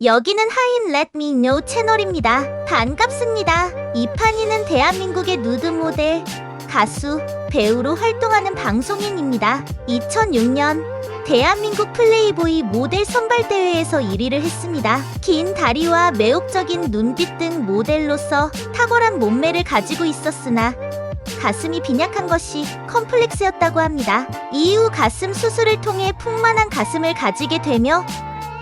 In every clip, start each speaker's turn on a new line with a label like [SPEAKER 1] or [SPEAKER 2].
[SPEAKER 1] 여기는 하인 Let Me Know 채널입니다. 반갑습니다. 이판이는 대한민국의 누드 모델, 가수, 배우로 활동하는 방송인입니다. 2006년 대한민국 플레이보이 모델 선발대회에서 1위를 했습니다. 긴 다리와 매혹적인 눈빛 등 모델로서 탁월한 몸매를 가지고 있었으나 가슴이 빈약한 것이 컴플렉스였다고 합니다. 이후 가슴 수술을 통해 풍만한 가슴을 가지게 되며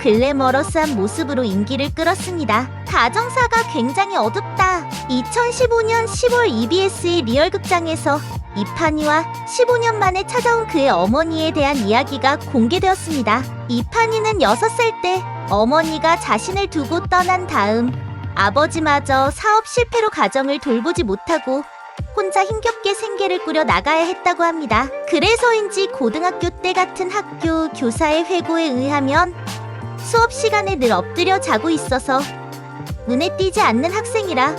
[SPEAKER 1] 글래머러스한 모습으로 인기를 끌었습니다. 가정사가 굉장히 어둡다. 2015년 10월 EBS의 리얼극장에서 이판이와 15년 만에 찾아온 그의 어머니에 대한 이야기가 공개되었습니다. 이판이는 6살 때 어머니가 자신을 두고 떠난 다음 아버지마저 사업 실패로 가정을 돌보지 못하고 혼자 힘겹게 생계를 꾸려 나가야 했다고 합니다. 그래서인지 고등학교 때 같은 학교 교사의 회고에 의하면 수업 시간에 늘 엎드려 자고 있어서 눈에 띄지 않는 학생이라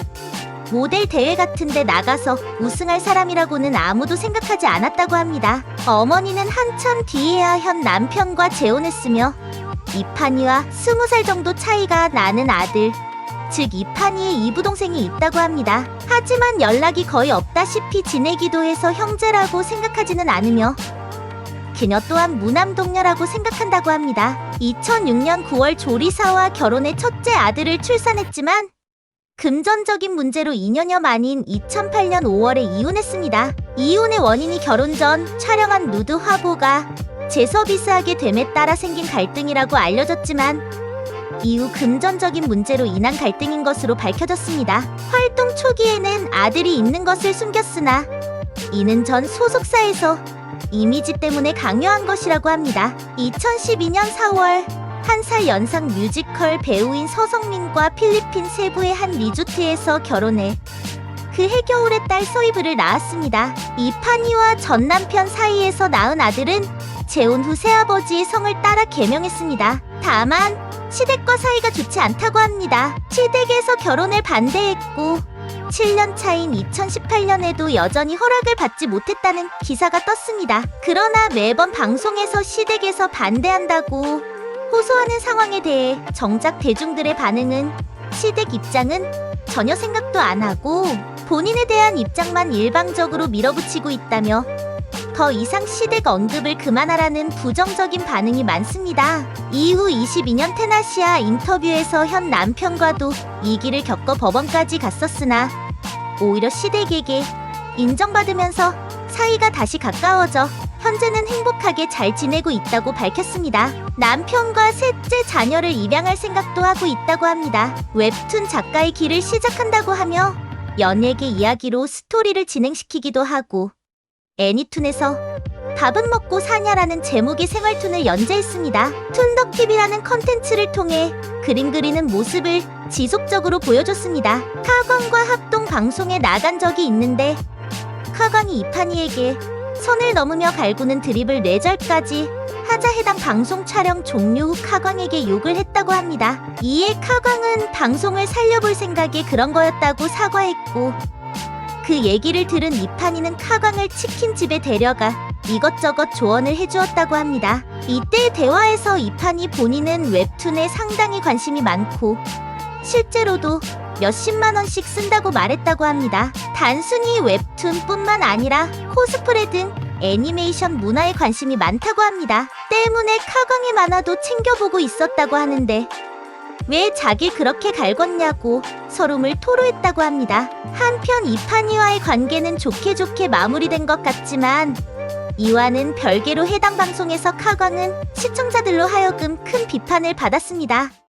[SPEAKER 1] 모델 대회 같은 데 나가서 우승할 사람이라고는 아무도 생각하지 않았다고 합니다. 어머니는 한참 뒤에야 현 남편과 재혼했으며 이판이와 20살 정도 차이가 나는 아들, 즉 이판이의 이부동생이 있다고 합니다. 하지만 연락이 거의 없다시피 지내기도 해서 형제라고 생각하지는 않으며 그녀 또한 무남동녀라고 생각한다고 합니다. 2006년 9월 조리사와 결혼해 첫째 아들을 출산했지만 금전적인 문제로 2년여 만인 2008년 5월에 이혼했습니다. 이혼의 원인이 결혼 전 촬영한 누드 화보가 재서비스하게 됨에 따라 생긴 갈등이라고 알려졌지만 이후 금전적인 문제로 인한 갈등인 것으로 밝혀졌습니다. 활동 초기에는 아들이 있는 것을 숨겼으나 이는 전 소속사에서 이미지 때문에 강요한 것이라고 합니다. 2012년 4월 1살 연상 뮤지컬 배우인 서성민과 필리핀 세부의 한 리조트에서 결혼해 그해 겨울에 딸 소이브를 낳았습니다. 이판이와 전 남편 사이에서 낳은 아들은 재혼 후 새아버지의 성을 따라 개명했습니다. 다만 시댁과 사이가 좋지 않다고 합니다. 시댁에서 결혼을 반대했고 7년 차인 2018년에도 여전히 허락을 받지 못했다는 기사가 떴습니다. 그러나 매번 방송에서 시댁에서 반대한다고 호소하는 상황에 대해 정작 대중들의 반응은 시댁 입장은 전혀 생각도 안 하고 본인에 대한 입장만 일방적으로 밀어붙이고 있다며 더 이상 시댁 언급을 그만하라는 부정적인 반응이 많습니다. 이후 22년 테나시아 인터뷰에서 현 남편과도 이 길을 겪어 법원까지 갔었으나 오히려 시댁에게 인정받으면서 사이가 다시 가까워져 현재는 행복하게 잘 지내고 있다고 밝혔습니다. 남편과 셋째 자녀를 입양할 생각도 하고 있다고 합니다. 웹툰 작가의 길을 시작한다고 하며 연예계 이야기로 스토리를 진행시키기도 하고 애니툰에서 밥은 먹고 사냐라는 제목의 생활툰을 연재했습니다. 툰덕TV라는 컨텐츠를 통해 그림 그리는 모습을 지속적으로 보여줬습니다. 카광과 합동 방송에 나간 적이 있는데 카광이 이판이에게 선을 넘으며 갈구는 드립을 뇌절까지 하자 해당 방송 촬영 종료 후 카광에게 욕을 했다고 합니다. 이에 카광은 방송을 살려볼 생각에 그런 거였다고 사과했고 그 얘기를 들은 이판이는 카광을 치킨집에 데려가 이것저것 조언을 해주었다고 합니다. 이때의 대화에서 이판이 본인은 웹툰에 상당히 관심이 많고 실제로도 몇십만 원씩 쓴다고 말했다고 합니다. 단순히 웹툰뿐만 아니라 코스프레 등 애니메이션 문화에 관심이 많다고 합니다. 때문에 카광의 만화도 챙겨보고 있었다고 하는데 왜 자길 그렇게 갈궜냐고 서름을 토로했다고 합니다. 한편 이판이와의 관계는 좋게 마무리된 것 같지만 이와는 별개로 해당 방송에서 카광은 시청자들로 하여금 큰 비판을 받았습니다.